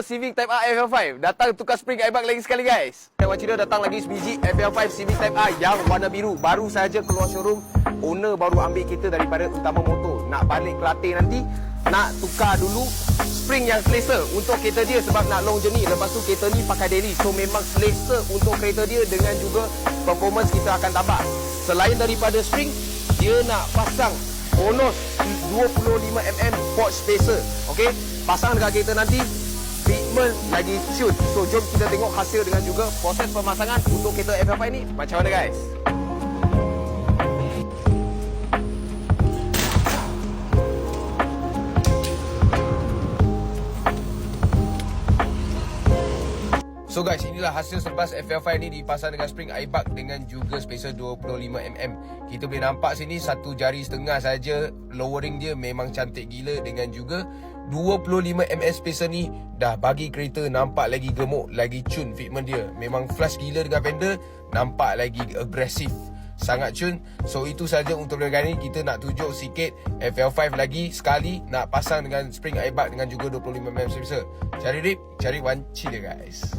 Civic Type R FL5. Datang tukar spring airbag lagi sekali guys. Dan Wan Cina datang lagi sebiji FL5 Civic Type R yang warna biru. Baru saja keluar showroom. Owner baru ambil kita daripada Utama Motor. Nak balik Kelantan nanti, nak tukar dulu spring yang selesa untuk kereta dia sebab nak long journey. Lepas tu kereta ni pakai daily. So memang selesa untuk kereta dia dengan juga performance kita akan tambah. Selain daripada spring, dia nak pasang bonus 25mm port spacer. Okey, pasang dekat kereta nanti, treatment lagi cute. So jom kita tengok hasil dengan juga proses pemasangan untuk kereta FL5 ni macam mana guys. So guys, inilah hasil selepas FL5 ni dipasang dengan spring airbag dengan juga spacer 25mm. Kita boleh nampak sini satu jari setengah saja lowering dia memang cantik gila dengan juga 25mm spacer ni dah bagi kereta nampak lagi gemuk, lagi cun fitment dia. Memang flush gila dengan fender, nampak lagi agresif. Sangat cun. So itu saja untuk video kali ni. Kita nak tunjuk sikit FL5 lagi sekali nak pasang dengan spring airbag dengan juga 25mm spacer. Cari Rip, cari Wan Cina guys.